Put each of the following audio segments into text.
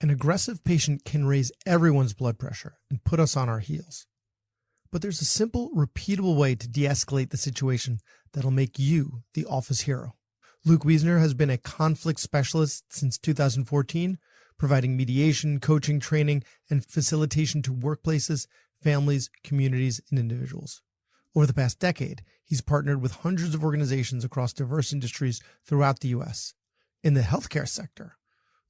An aggressive patient can raise everyone's blood pressure and put us on our heels. But there's a simple, repeatable way to de-escalate the situation that'll make you the office hero. Luke Wiesner has been a conflict specialist since 2014, providing mediation, coaching, training, and facilitation to workplaces, families, communities, and individuals. Over the past decade, he's partnered with hundreds of organizations across diverse industries throughout the U.S. In the healthcare sector,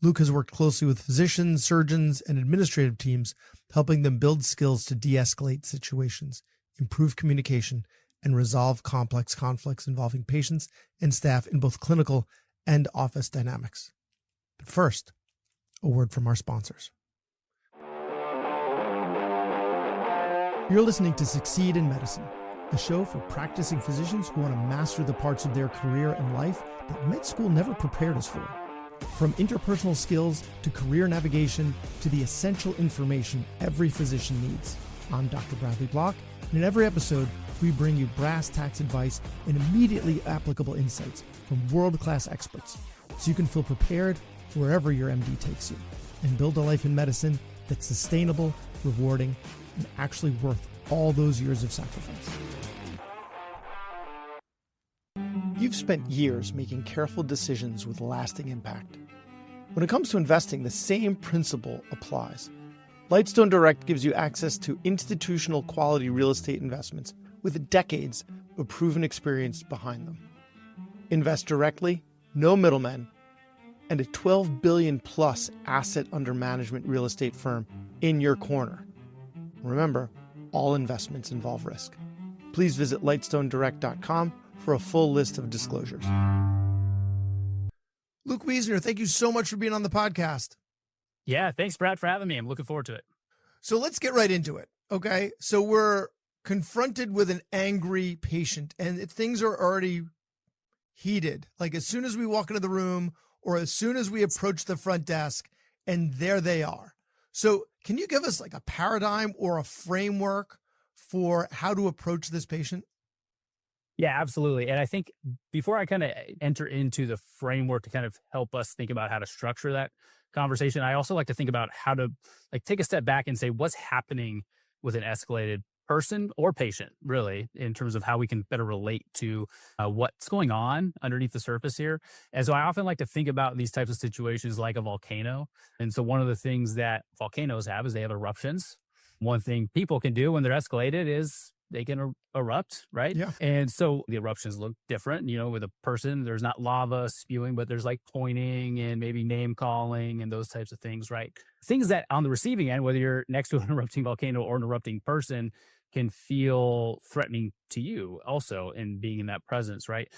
Luke has worked closely with physicians, surgeons, and administrative teams, helping them build skills to de-escalate situations, improve communication, and resolve complex conflicts involving patients and staff in both clinical and office dynamics. But first, a word from our sponsors. You're listening to Succeed in Medicine, a show for practicing physicians who want to master the parts of their career and life that med school never prepared us for. From interpersonal skills to career navigation to the essential information every physician needs. I'm Dr. Bradley Block, and in every episode, we bring you brass tacks advice and immediately applicable insights from world-class experts, so you can feel prepared wherever your MD takes you and build a life in medicine that's sustainable, rewarding, and actually worth all those years of sacrifice. You've spent years making careful decisions with lasting impact. When it comes to investing, the same principle applies. Lightstone Direct gives you access to institutional quality real estate investments with decades of proven experience behind them. Invest directly, no middlemen, and a $12 billion plus asset under management real estate firm in your corner. Remember, all investments involve risk. Please visit lightstonedirect.com for a full list of disclosures. Luke Wiesner, thank you so much for being on the podcast. Yeah, thanks, Brad, for having me. I'm looking forward to it. So let's get right into it, okay? So we're confronted with an angry patient, and things are already heated. Like as soon as we walk into the room or as soon as we approach the front desk, and there they are. So can you give us like a paradigm or a framework for how to approach this patient? Yeah, absolutely. And I think before I kind of enter into the framework to kind of help us think about how to structure that conversation, I also like to think about how to like take a step back and say what's happening with an escalated person or patient, really, in terms of how we can better relate to what's going on underneath the surface here. And so I often like to think about these types of situations like a volcano. And so one of the things that volcanoes have is they have eruptions. One thing people can do when they're escalated is they can erupt, right? Yeah. And so the eruptions look different. You know, with a person, there's not lava spewing, but there's like pointing and maybe name calling and those types of things, right? Things that on the receiving end, whether you're next to an erupting volcano or an erupting person, can feel threatening to you also in being in that presence, right?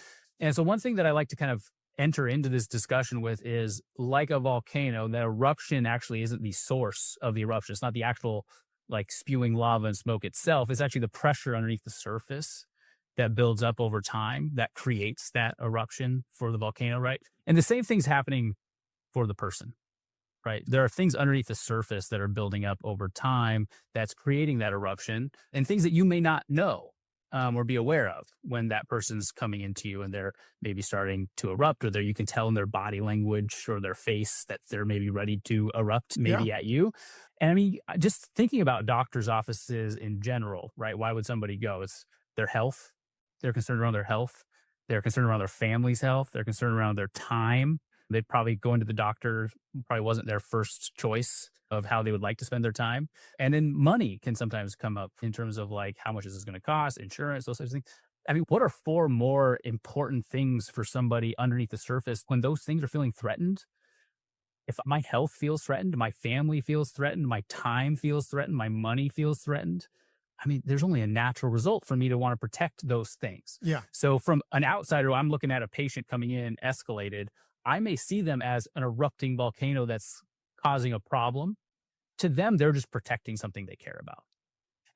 And so one thing that I like to kind of enter into this discussion with is like a volcano, that eruption actually isn't the source of the eruption. It's not the actual like spewing lava and smoke itself. It's actually the pressure underneath the surface that builds up over time that creates that eruption for the volcano, right? And the same thing's happening for the person, right? There are things underneath the surface that are building up over time that's creating that eruption, and things that you may not know or be aware of when that person's coming into you and they're maybe starting to erupt, or you can tell in their body language or their face that they're maybe ready to erupt maybe at you. And I mean, just thinking about doctors' offices in general, right? Why would somebody go? It's their health. They're concerned around their health. They're concerned around their family's health. They're concerned around their time. They'd probably go into the doctor, probably wasn't their first choice of how they would like to spend their time. And then money can sometimes come up in terms of like, how much is this going to cost, insurance, those types of things. I mean, what are four more important things for somebody underneath the surface when those things are feeling threatened? If my health feels threatened, my family feels threatened, my time feels threatened, my money feels threatened, I mean, there's only a natural result for me to want to protect those things. Yeah. So from an outsider, I'm looking at a patient coming in escalated, I may see them as an erupting volcano that's causing a problem. To them, they're just protecting something they care about.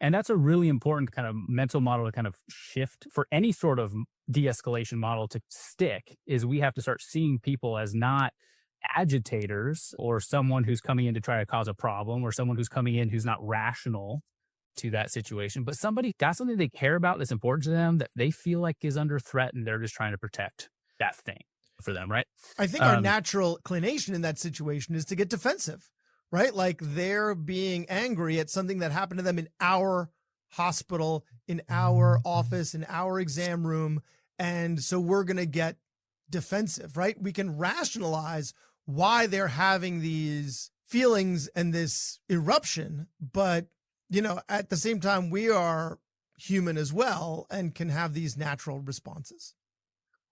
And that's a really important kind of mental model to kind of shift for any sort of de-escalation model to stick, is we have to start seeing people as not agitators or someone who's coming in to try to cause a problem or someone who's coming in who's not rational to that situation, but somebody got something they care about that's important to them that they feel like is under threat and they're just trying to protect that thing for them, right? I think our natural inclination in that situation is to get defensive. right? Like they're being angry at something that happened to them in our hospital, in our office, in our exam room. And so we're going to get defensive, right? We can rationalize why they're having these feelings and this eruption, but at the same time, we are human as well and can have these natural responses.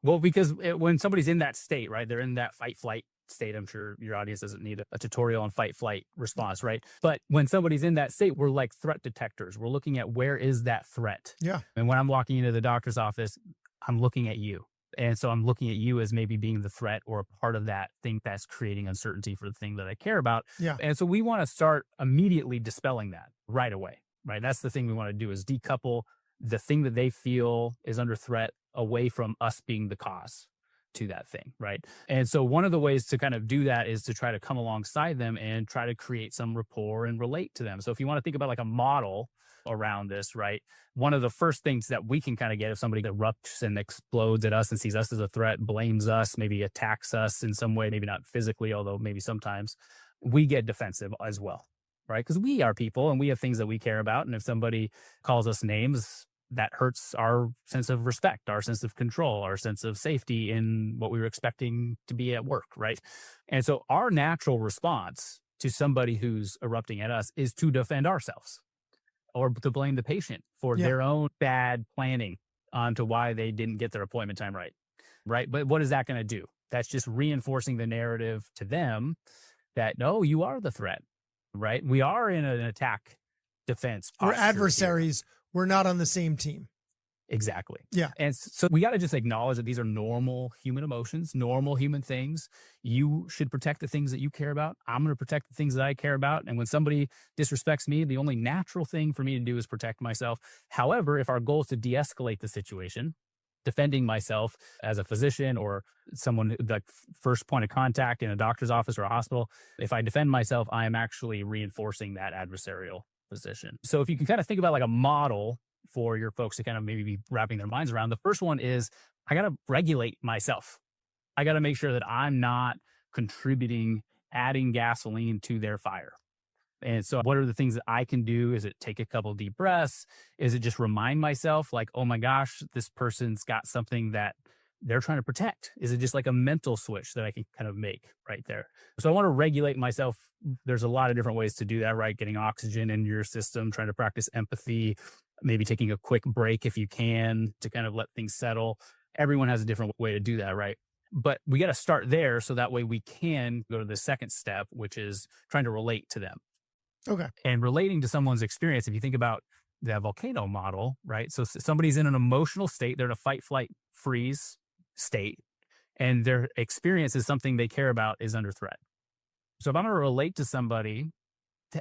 Well, because when somebody's in that state, right, they're in that fight flight state. I'm sure your audience doesn't need a tutorial on fight flight response, right? But when somebody's in that state, we're like threat detectors. We're looking at where is that threat. Yeah. And when I'm walking into the doctor's office, I'm looking at you. And so I'm looking at you as maybe being the threat or a part of that thing that's creating uncertainty for the thing that I care about. Yeah. And so we want to start immediately dispelling that right away, right? That's the thing we want to do, is decouple the thing that they feel is under threat away from us being the cause to that thing, right? And so one of the ways to kind of do that is to try to come alongside them and try to create some rapport and relate to them. So if you want to think about like a model around this, right? One of the first things that we can kind of get, if somebody erupts and explodes at us and sees us as a threat, blames us, maybe attacks us in some way, maybe not physically, although maybe sometimes, we get defensive as well, right? Because we are people and we have things that we care about. And if somebody calls us names, that hurts our sense of respect, our sense of control, our sense of safety in what we were expecting to be at work, right? And so our natural response to somebody who's erupting at us is to defend ourselves or to blame the patient for their own bad planning onto why they didn't get their appointment time right, right? But what is that going to do? That's just reinforcing the narrative to them that, no, you are the threat, right? We are in an attack defense We're posture adversaries. Here. We're not on the same team. Exactly. Yeah. And so we got to just acknowledge that these are normal human emotions, normal human things. You should protect the things that you care about. I'm going to protect the things that I care about. And when somebody disrespects me, the only natural thing for me to do is protect myself. However, if our goal is to de-escalate the situation, defending myself as a physician or someone like first point of contact in a doctor's office or a hospital, if I defend myself, I am actually reinforcing that adversarial position. So if you can kind of think about like a model for your folks to kind of maybe be wrapping their minds around, the first one is I got to regulate myself. I got to make sure that I'm not contributing, adding gasoline to their fire. And so what are the things that I can do? Is it take a couple of deep breaths? Is it just remind myself like, oh my gosh, this person's got something that they're trying to protect? Is it just like a mental switch that I can kind of make right there? So I want to regulate myself. There's a lot of different ways to do that, right? Getting oxygen in your system, trying to practice empathy, maybe taking a quick break if you can to kind of let things settle. Everyone has a different way to do that, right? But we got to start there so that way we can go to the second step, which is trying to relate to them. Okay. And relating to someone's experience, if you think about the volcano model, right? So somebody's in an emotional state, they're in a fight, flight, freeze state, and their experience is something they care about is under threat. So if I'm going to relate to somebody,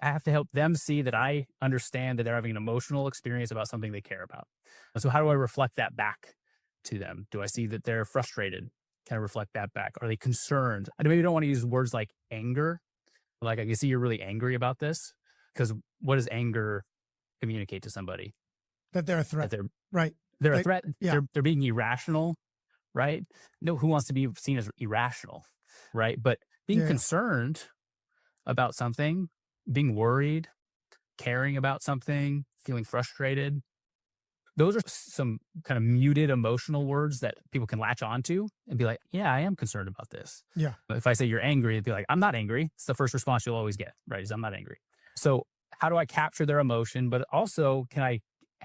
I have to help them see that I understand that they're having an emotional experience about something they care about. And so how do I reflect that back to them? Do I see that they're frustrated? Can I reflect that back? Are they concerned? I maybe don't want to use words like anger. Like, I can see you're really angry about this, because what does anger communicate to somebody? That they're a threat. That right. They're Like, a threat. yeah. They're being irrational, right? No, who wants to be seen as irrational, right? But being concerned about something, being worried, caring about something, feeling frustrated, those are some kind of muted emotional words that people can latch onto and be like, yeah, I am concerned about this. Yeah. But if I say you're angry, it'd be like, I'm not angry. It's the first response you'll always get, right? Is I'm not angry. So how do I capture their emotion? But also, can I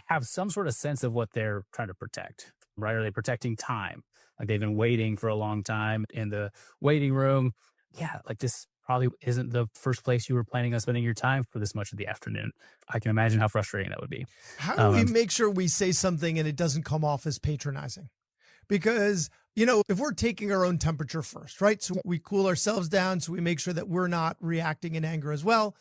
have some sort of sense of what they're trying to protect, right? Are they protecting time? Like they've been waiting for a long time in the waiting room. Yeah, like this probably isn't the first place you were planning on spending your time for this much of the afternoon. I can imagine how frustrating that would be. How do we make sure we say something and it doesn't come off as patronizing? Because, if we're taking our own temperature first, right? So we cool ourselves down. So we make sure that we're not reacting in anger as well.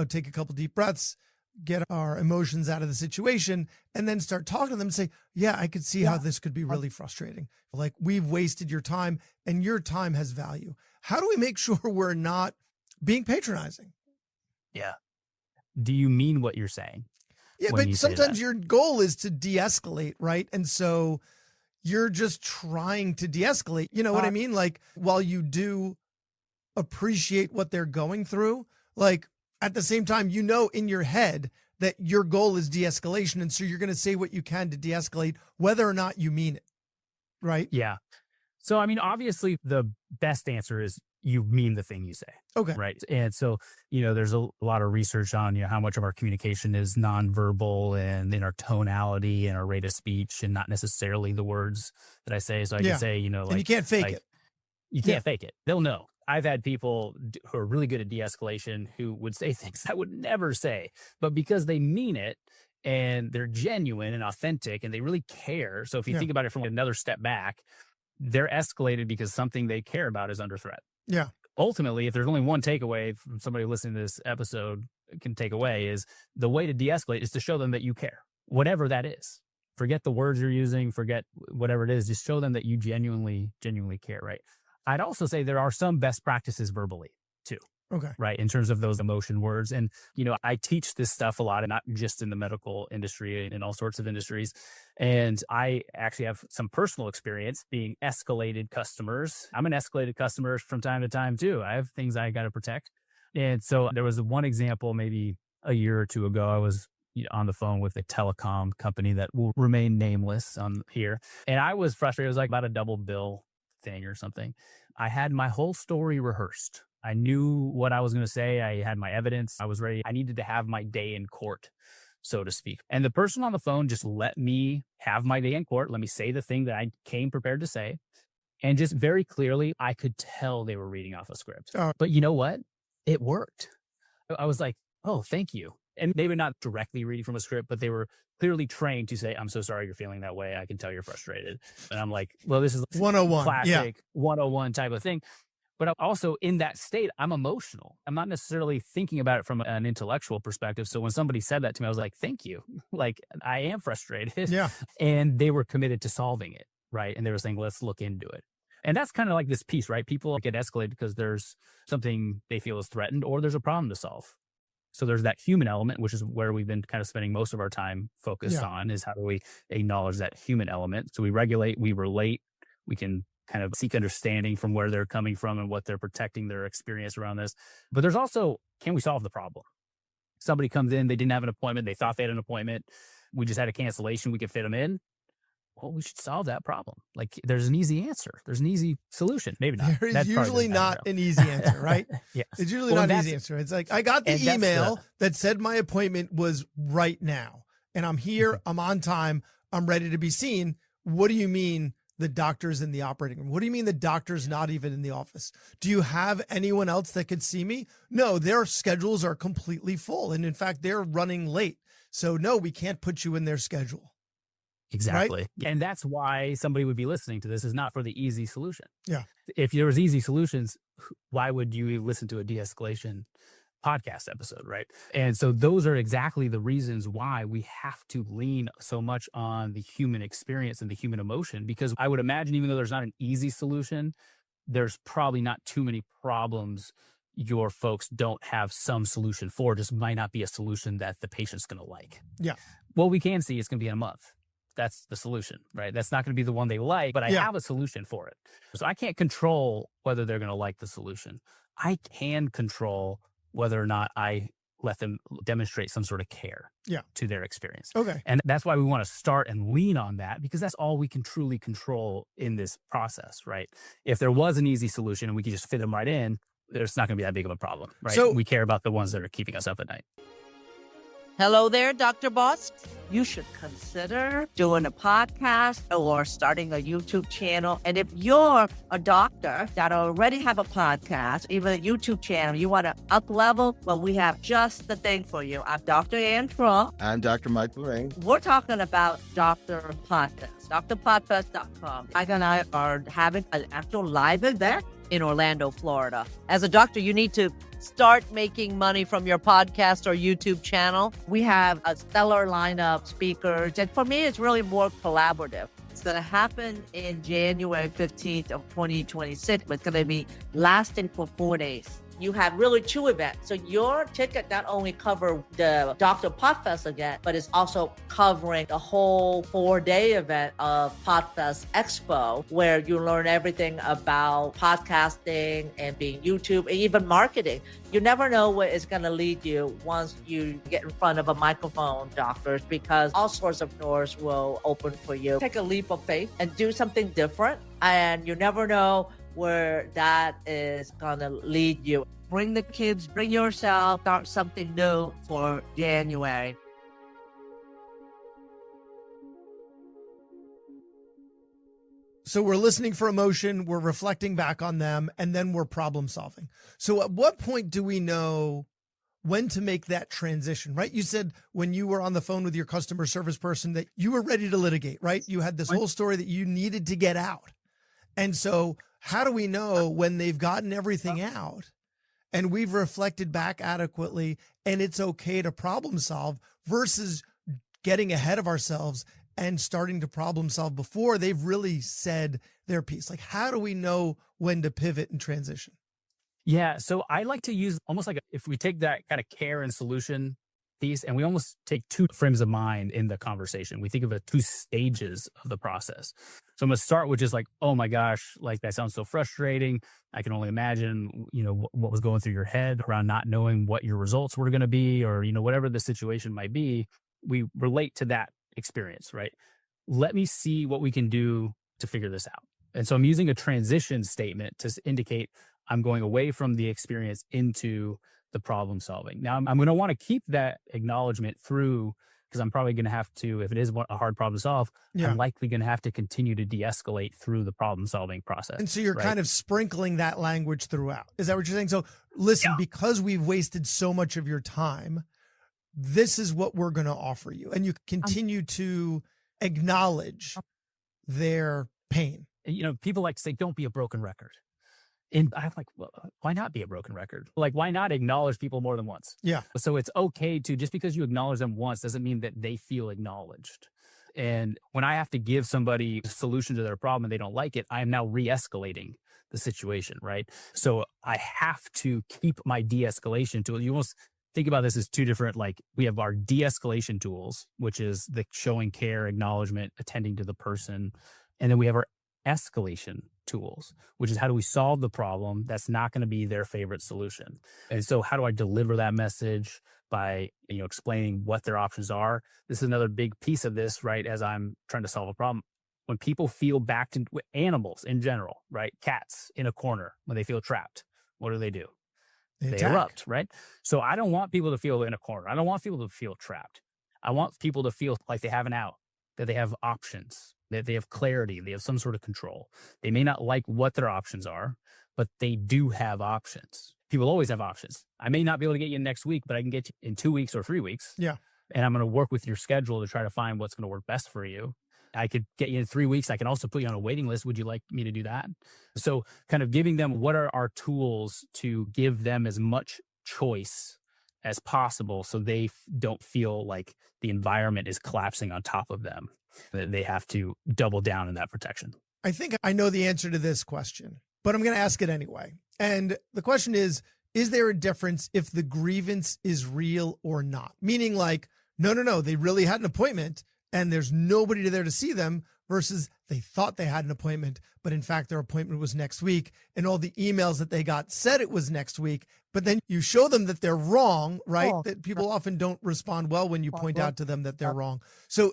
Take a couple deep breaths, get our emotions out of the situation, and then start talking to them and say, yeah, I could see how this could be really frustrating. Like, we've wasted your time and your time has value. How do we make sure we're not being patronizing? Yeah. Do you mean what you're saying? Yeah, but sometimes your goal is to de-escalate, right? And so you're just trying to de-escalate. You know what I mean? Like, while you do appreciate what they're going through, Like at the same time, you know, in your head that your goal is de-escalation. And so you're going to say what you can to de-escalate, whether or not you mean it. Right. Yeah. So, I mean, obviously the best answer is you mean the thing you say. Okay. Right. And so, there's a lot of research on, how much of our communication is nonverbal and in our tonality and our rate of speech and not necessarily the words that I say. So I can say, and you can't fake it. You can't fake it. They'll know. I've had people who are really good at de-escalation who would say things I would never say, but because they mean it and they're genuine and authentic and they really care. So if you think about it from another step back, they're escalated because something they care about is under threat. Yeah. Ultimately, if there's only one takeaway from somebody listening to this episode can take away is the way to de-escalate is to show them that you care, whatever that is. Forget the words you're using, forget whatever it is, just show them that you genuinely care, right? I'd also say there are some best practices verbally too. Okay. Right. In terms of those emotion words. And, I teach this stuff a lot and not just in the medical industry and in all sorts of industries. And I actually have some personal experience being escalated customers. I'm an escalated customer from time to time too. I have things I got to protect. And so there was one example, maybe a year or two ago, I was on the phone with a telecom company that will remain nameless on here. And I was frustrated. It was like about a double bill thing or something. I had my whole story rehearsed. I knew what I was going to say. I had my evidence. I was ready. I needed to have my day in court, so to speak. And the person on the phone just let me have my day in court. Let me say the thing that I came prepared to say. And just very clearly, I could tell they were reading off a script. But you know what? It worked. I was like, oh, thank you. And they were not directly reading from a script, but they were clearly trained to say, I'm so sorry you're feeling that way. I can tell you're frustrated. And I'm like, well, this is 101. Classic 101 type of thing. But also in that state, I'm emotional. I'm not necessarily thinking about it from an intellectual perspective. So when somebody said that to me, I was like, thank you. Like, I am frustrated. Yeah. And they were committed to solving it. Right. And they were saying, let's look into it. And that's kind of like this piece, right? People get escalated because there's something they feel is threatened or there's a problem to solve. So there's that human element, which is where we've been kind of spending most of our time focused on, is how do we acknowledge that human element? So we regulate, we relate, we can kind of seek understanding from where they're coming from and what they're protecting their experience around this. But there's also, can we solve the problem? Somebody comes in, they didn't have an appointment, they thought they had an appointment, we just had a cancellation, we could fit them in. Well, we should solve that problem. Like, there's an easy answer. There's an easy solution. Maybe not. There is usually not an easy answer, right? Yes. It's usually not an easy answer. It's like, I got the email that said my appointment was right now, and I'm here, I'm on time, I'm ready to be seen. What do you mean the doctor's in the operating room? What do you mean the doctor's not even in the office? Do you have anyone else that could see me? No, their schedules are completely full. And in fact, they're running late. So no, we can't put you in their schedule. Exactly. Right? And that's why somebody would be listening to this, is not for the easy solution. Yeah. If there was easy solutions, why would you listen to a de-escalation podcast episode, right? And so those are exactly the reasons why we have to lean so much on the human experience and the human emotion, because I would imagine, even though there's not an easy solution, there's probably not too many problems your folks don't have some solution for. Just might not be a solution that the patient's going to like. Yeah. What we can see is going to be in a month. That's the solution, right? That's not going to be the one they like, but I have a solution for it. So I can't control whether they're going to like the solution. I can control whether or not I let them demonstrate some sort of care to their experience. Okay. And that's why we want to start and lean on that, because that's all we can truly control in this process, right? If there was an easy solution and we could just fit them right in, there's not going to be that big of a problem, right? So we care about the ones that are keeping us up at night. Hello there, Dr. Boss. You should consider doing a podcast or starting a YouTube channel. And if you're a doctor that already have a podcast, even a YouTube channel, you want to up level, well, we have just the thing for you. I'm Dr. Ann Trump. I'm Dr. Mike Lorraine. We're talking about Dr. Podcast, drpodfest.com. Mike and I are having an actual live event in Orlando, Florida. As a doctor, you need to start making money from your podcast or YouTube channel. We have a stellar lineup, speakers, and for me, it's really more collaborative. It's going to happen in January 15th of 2026, but it's going to be lasting for 4 days. you have really 2 events. So your ticket not only cover the Dr. Podfest event, but it's also covering the whole 4-day event of Podfest Expo, where you learn everything about podcasting and being YouTube and even marketing. You never know where it's going to lead you once you get in front of a microphone, doctors, because all sorts of doors will open for you. Take a leap of faith and do something different, and you never know where that is going to lead you. Bring the kids, bring yourself, start something new for January. So we're listening for emotion, we're reflecting back on them, and then we're problem solving. So at what point do we know when to make that transition, right? You said when you were on the phone with your customer service person that you were ready to litigate, right? You had this whole story that you needed to get out. And so how do we know when they've gotten everything out and we've reflected back adequately and it's okay to problem solve versus getting ahead of ourselves and starting to problem solve before they've really said their piece? Like, how do we know when to pivot and transition? Yeah. So I like to use almost like if we take that kind of care and solution piece and we almost take 2 frames of mind in the conversation. We think of it 2 stages of the process. So I'm going to start with just like, oh my gosh, like that sounds so frustrating. I can only imagine, what was going through your head around not knowing what your results were going to be, or, whatever the situation might be. We relate to that experience, right? Let me see what we can do to figure this out. And so I'm using a transition statement to indicate I'm going away from the experience into the problem solving. Now, I'm going to want to keep that acknowledgement through, because I'm probably going to have to, if it is a hard problem to solve, I'm likely going to have to continue to de-escalate through the problem solving process. And so you're kind of sprinkling that language throughout. Is that what you're saying? So listen, because we've wasted so much of your time, this is what we're going to offer you. And you continue to acknowledge their pain. People like to say, don't be a broken record. And I'm like, well, why not be a broken record? Like, why not acknowledge people more than once? Yeah. So it's okay to, just because you acknowledge them once doesn't mean that they feel acknowledged. And when I have to give somebody a solution to their problem and they don't like it, I am now re-escalating the situation, right? So I have to keep my de-escalation tool. You almost think about this as 2 different, we have our de-escalation tools, which is the showing care, acknowledgement, attending to the person. And then we have our escalation tools, which is how do we solve the problem that's not going to be their favorite solution. And so how do I deliver that message by, explaining what their options are? This is another big piece of this, right? As I'm trying to solve a problem. When people feel backed into animals in general, right? Cats in a corner, when they feel trapped, what do? They erupt, right? So I don't want people to feel in a corner. I don't want people to feel trapped. I want people to feel like they have an out, that they have options, that they have clarity, they have some sort of control. They may not like what their options are, but they do have options. People always have options. I may not be able to get you next week, but I can get you in 2 weeks or 3 weeks. Yeah. And I'm going to work with your schedule to try to find what's going to work best for you. I could get you in 3 weeks. I can also put you on a waiting list. Would you like me to do that? So kind of giving them what are our tools to give them as much choice as possible so they don't feel like the environment is collapsing on top of them, that they have to double down in that protection. I think I know the answer to this question, but I'm going to ask it anyway. And the question is there a difference if the grievance is real or not? Meaning no, they really had an appointment and there's nobody there to see them, versus they thought they had an appointment, but in fact, their appointment was next week. And all the emails that they got said it was next week, but then you show them that they're wrong, right? That people often don't respond well when you point out to them that they're wrong. So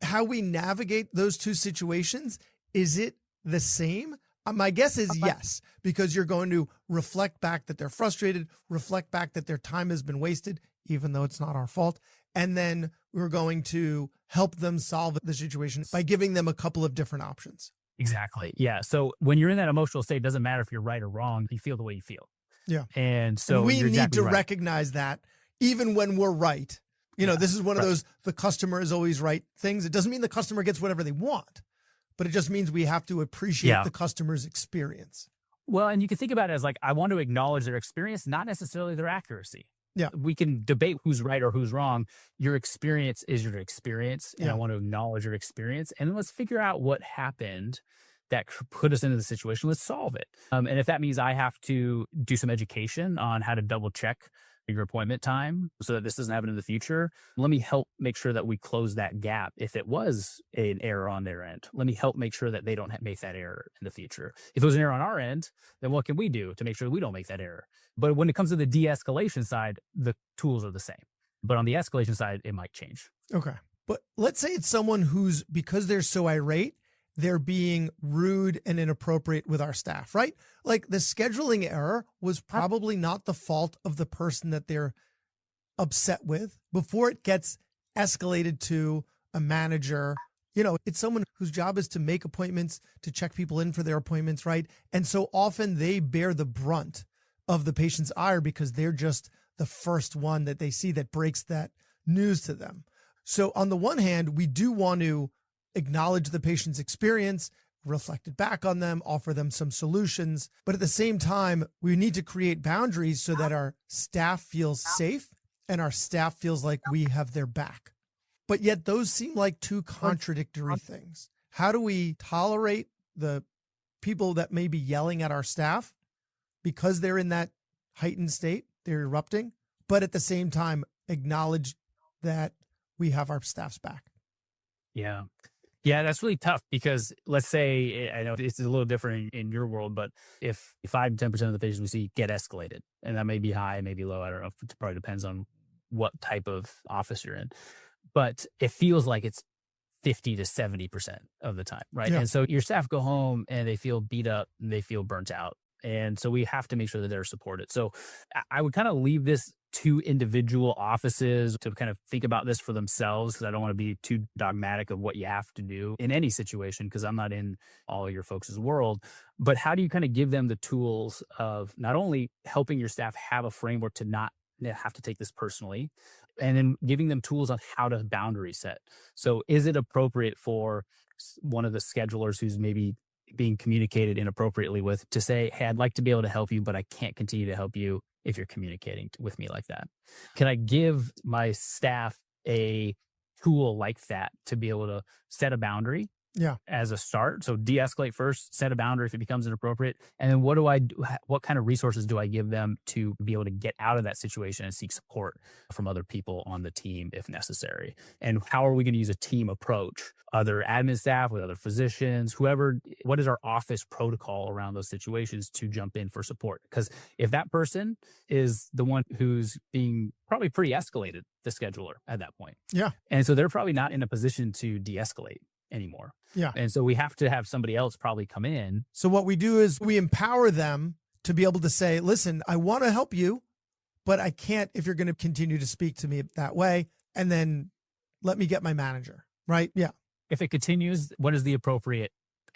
how we navigate those 2 situations, is it the same? My guess is yes, because you're going to reflect back that they're frustrated, reflect back that their time has been wasted, even though it's not our fault. And then we're going to help them solve the situation by giving them a couple of different options. Exactly. Yeah. So when you're in that emotional state, it doesn't matter if you're right or wrong. You feel the way you feel. Yeah. And so we you're need exactly to right. recognize that even when we're right. This is one of those, the customer is always right things. It doesn't mean the customer gets whatever they want, but it just means we have to appreciate the customer's experience. Well, and you can think about it as I want to acknowledge their experience, not necessarily their accuracy. Yeah. We can debate who's right or who's wrong. Your experience is your experience. And I want to acknowledge your experience. And then let's figure out what happened that put us into the situation, let's solve it. And if that means I have to do some education on how to double check your appointment time so that this doesn't happen in the future, let me help make sure that we close that gap. If it was an error on their end, let me help make sure that they don't make that error in the future. If it was an error on our end, then what can we do to make sure we don't make that error? But when it comes to the de-escalation side, the tools are the same. But on the escalation side, it might change. Okay. But let's say it's someone who's, because they're so irate, they're being rude and inappropriate with our staff, right? Like the scheduling error was probably not the fault of the person that they're upset with before it gets escalated to a manager. You know, it's someone whose job is to make appointments, to check people in for their appointments, right? And so often they bear the brunt of the patient's ire because they're just the first one that they see that breaks that news to them. So on the one hand, we do want to acknowledge the patient's experience, reflect it back on them, offer them some solutions. But at the same time, we need to create boundaries so that our staff feels safe and our staff feels like we have their back. But yet those seem like two contradictory things. How do we tolerate the people that may be yelling at our staff because they're in that heightened state, they're erupting, but at the same time acknowledge that we have our staff's back? Yeah. Yeah, that's really tough because let's say, I know it's a little different in your world, but if 5 to 10% of the patients we see get escalated, and that may be high, maybe low, I don't know, it probably depends on what type of office you're in, but it feels like it's 50 to 70% of the time, right? Yeah. And so your staff go home and they feel beat up and they feel burnt out. And so we have to make sure that they're supported. So I would kind of leave this to individual offices to kind of think about this for themselves, because I don't want to be too dogmatic of what you have to do in any situation, because I'm not in all of your folks' world. But how do you kind of give them the tools of not only helping your staff have a framework to not have to take this personally, and then giving them tools on how to boundary set. So is it appropriate for one of the schedulers who's maybe being communicated inappropriately with to say, hey, I'd like to be able to help you, but I can't continue to help you if you're communicating with me like that? Can I give my staff a tool like that to be able to set a boundary? Yeah. As a start. So de-escalate first, set a boundary if it becomes inappropriate. And then what do I do? What kind of resources do I give them to be able to get out of that situation and seek support from other people on the team if necessary? And how are we going to use a team approach? Other admin staff, with other physicians, whoever, what is our office protocol around those situations to jump in for support? Because if that person is the one who's being probably pretty escalated, the scheduler at that point. Yeah. And so they're probably not in a position to de-escalate anymore. Yeah. And so we have to have somebody else probably come in. So what we do is we empower them to be able to say, listen, I want to help you, but I can't if you're going to continue to speak to me that way. And then let me get my manager, right? Yeah. If it continues, what is the appropriate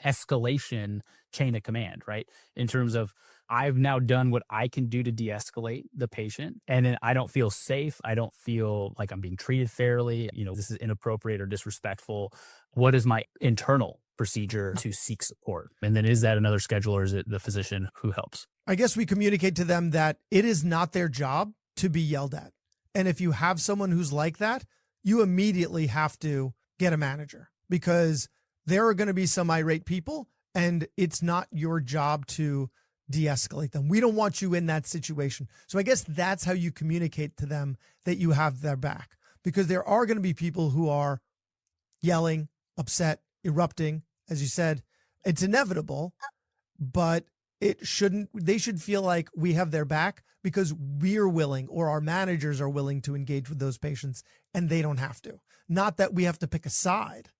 escalation chain of command, right? In terms of, I've now done what I can do to de-escalate the patient, and then I don't feel safe. I don't feel like I'm being treated fairly. You know, this is inappropriate or disrespectful. What is my internal procedure to seek support? And then is that another scheduler, or is it the physician who helps? I guess we communicate to them that it is not their job to be yelled at. And if you have someone who's like that, you immediately have to get a manager, because there are going to be some irate people and it's not your job to de-escalate them. We don't want you in that situation. So I guess that's how you communicate to them that you have their back, because there are going to be people who are yelling, upset, erupting. As you said, it's inevitable, but they should feel like we have their back because we're willing, or our managers are willing, to engage with those patients, and they don't have to. Not that we have to pick a side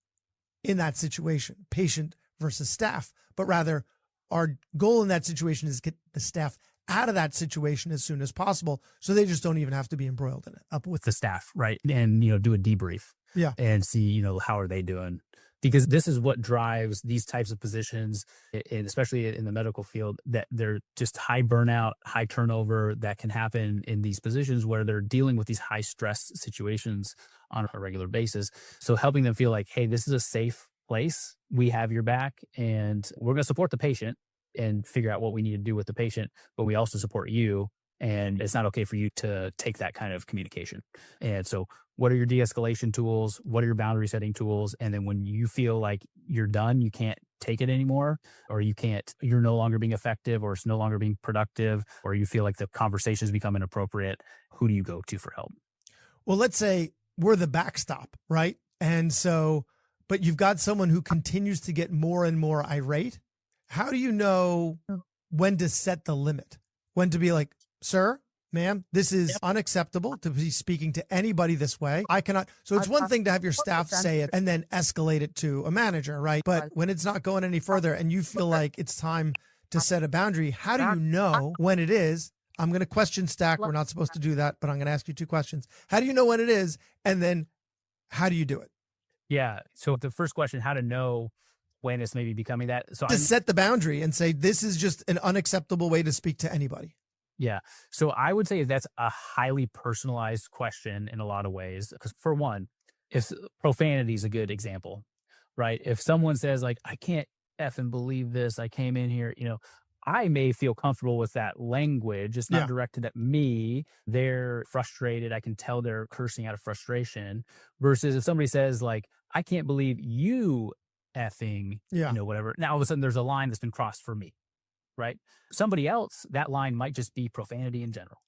in that situation, patient versus staff, but rather our goal in that situation is get the staff out of that situation as soon as possible, so they just don't even have to be embroiled in it. Up with the staff, right? And, you know, do a debrief. Yeah. And see, you know, how are they doing? Because this is what drives these types of positions, and especially in the medical field, that they're just high burnout, high turnover that can happen in these positions where they're dealing with these high stress situations on a regular basis. So helping them feel like, hey, this is a safe place. We have your back, and we're going to support the patient and figure out what we need to do with the patient, but we also support you. And it's not okay for you to take that kind of communication. And so what are your de-escalation tools? What are your boundary setting tools? And then when you feel like you're done, you can't take it anymore, or you're no longer being effective, or it's no longer being productive, or you feel like the conversation has become inappropriate, who do you go to for help? Well, let's say we're the backstop, right? And so, but you've got someone who continues to get more and more irate. How do you know when to set the limit? When to be like, sir, ma'am, this is unacceptable to be speaking to anybody this way. I cannot. So it's one thing to have your staff say it and then escalate it to a manager, right? But when it's not going any further and you feel like it's time to set a boundary, how do you know when it is? I'm going to question stack. We're not supposed to do that, but I'm going to ask you 2 questions. How do you know when it is? And then how do you do it? Yeah. So the first question, how to know when it's maybe becoming that. So to set the boundary and say, this is just an unacceptable way to speak to anybody. Yeah. So I would say that's a highly personalized question in a lot of ways. Because for one, if profanity is a good example, right? If someone says like, I can't effing believe this, I came in here, I may feel comfortable with that language. It's not directed at me. They're frustrated. I can tell they're cursing out of frustration. Versus if somebody says like, I can't believe you effing, whatever. Now all of a sudden there's a line that's been crossed for me, right? Somebody else, that line might just be profanity in general,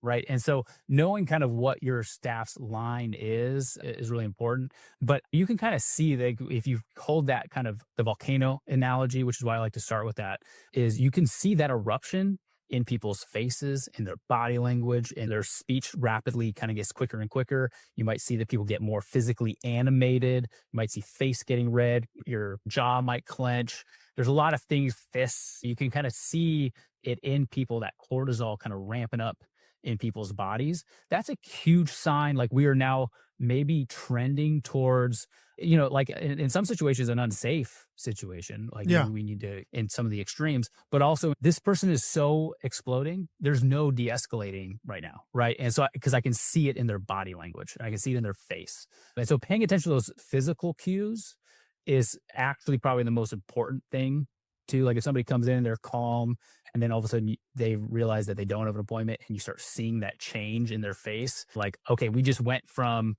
right? And so knowing kind of what your staff's line is really important. But you can kind of see that if you hold that kind of the volcano analogy, which is why I like to start with that, is you can see that eruption in people's faces, in their body language, and their speech rapidly kind of gets quicker and quicker. You might see that people get more physically animated. You might see face getting red. Your jaw might clench. There's a lot of things, fists. You can kind of see it in people, that cortisol kind of ramping up in people's bodies. That's a huge sign. Like we are now maybe trending towards, like in some situations, an unsafe situation. Like we need to, in some of the extremes, but also this person is so exploding. There's no de-escalating right now. Right. And so, because I can see it in their body language, I can see it in their face. And so paying attention to those physical cues is actually probably the most important thing too. Like if somebody comes in, they're calm, and then all of a sudden they realize that they don't have an appointment, and you start seeing that change in their face. Like, okay, we just went from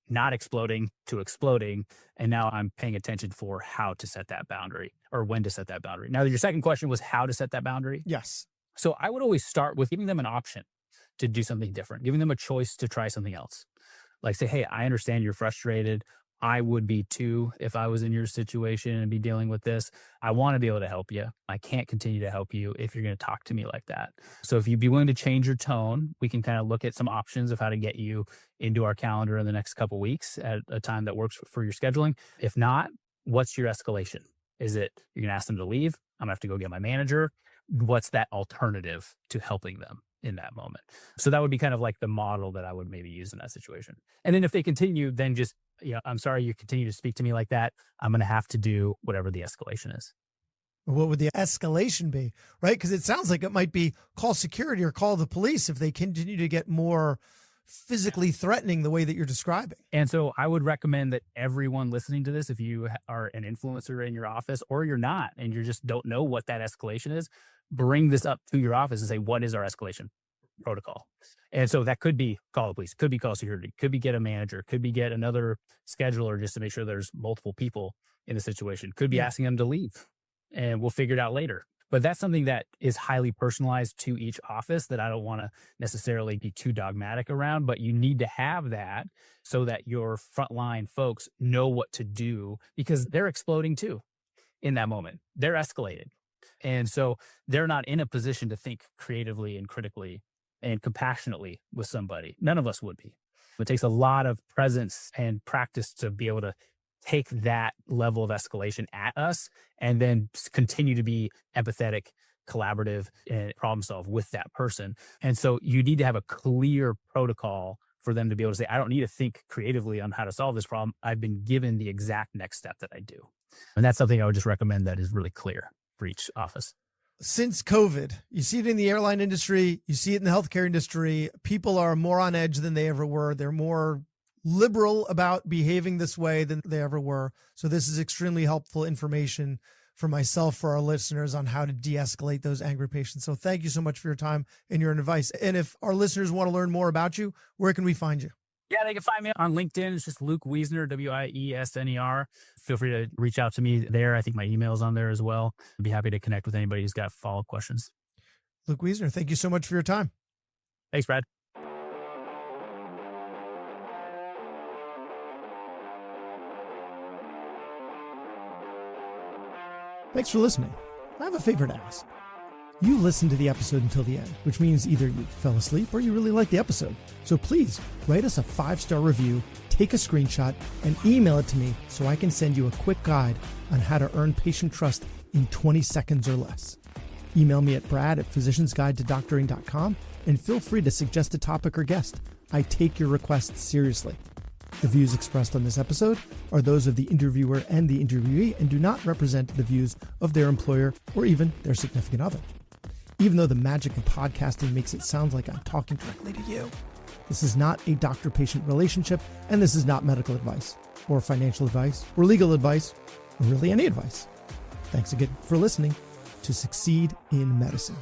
not exploding to exploding, and now I'm paying attention for how to set that boundary or when to set that boundary. Now, your second question was how to set that boundary. Yes. So I would always start with giving them an option to do something different, giving them a choice to try something else. Like say, hey, I understand you're frustrated. I would be too if I was in your situation and be dealing with this. I want to be able to help you. I can't continue to help you if you're going to talk to me like that. So if you'd be willing to change your tone, we can kind of look at some options of how to get you into our calendar in the next couple of weeks at a time that works for your scheduling. If not, what's your escalation? Is it you're going to ask them to leave? I'm going to have to go get my manager. What's that alternative to helping them in that moment? So that would be kind of like the model that I would maybe use in that situation. And then if they continue, then just, I'm sorry you continue to speak to me like that. I'm going to have to do whatever the escalation is. What would the escalation be, right? Because it sounds like it might be call security or call the police if they continue to get more physically threatening the way that you're describing. And so I would recommend that everyone listening to this, if you are an influencer in your office or you're not, and you just don't know what that escalation is, bring this up to your office and say, what is our escalation protocol? And so that could be call the police, could be call security, could be get a manager, could be get another scheduler just to make sure there's multiple people in the situation, could be asking them to leave, and we'll figure it out later. But that's something that is highly personalized to each office that I don't want to necessarily be too dogmatic around, but you need to have that so that your frontline folks know what to do, because they're exploding too in that moment. They're escalated. And so they're not in a position to think creatively and critically and compassionately with somebody. None of us would be. It takes a lot of presence and practice to be able to take that level of escalation at us and then continue to be empathetic, collaborative, and problem solve with that person. And so you need to have a clear protocol for them to be able to say, I don't need to think creatively on how to solve this problem. I've been given the exact next step that I do. And that's something I would just recommend that is really clear for each office. Since COVID, you see it in the airline industry, you see it in the healthcare industry. People are more on edge than they ever were. They're more liberal about behaving this way than they ever were. So this is extremely helpful information for myself, for our listeners, on how to de-escalate those angry patients. So thank you so much for your time and your advice. And if our listeners want to learn more about you, where can we find you? Yeah, they can find me on LinkedIn. It's just Luke Wiesner, Wiesner. Feel free to reach out to me there. I think my email is on there as well. I'd be happy to connect with anybody who's got follow-up questions. Luke Wiesner, thank you so much for your time. Thanks, Brad. Thanks for listening. I have a favor to ask. You listened to the episode until the end, which means either you fell asleep or you really liked the episode. So please write us a 5-star review, take a screenshot, and email it to me so I can send you a quick guide on how to earn patient trust in 20 seconds or less. Email me at brad@physiciansguidetodoctoring.com and feel free to suggest a topic or guest. I take your requests seriously. The views expressed on this episode are those of the interviewer and the interviewee and do not represent the views of their employer or even their significant other. Even though the magic of podcasting makes it sound like I'm talking directly to you, this is not a doctor-patient relationship, and this is not medical advice, or financial advice, or legal advice, or really any advice. Thanks again for listening to Succeed in Medicine.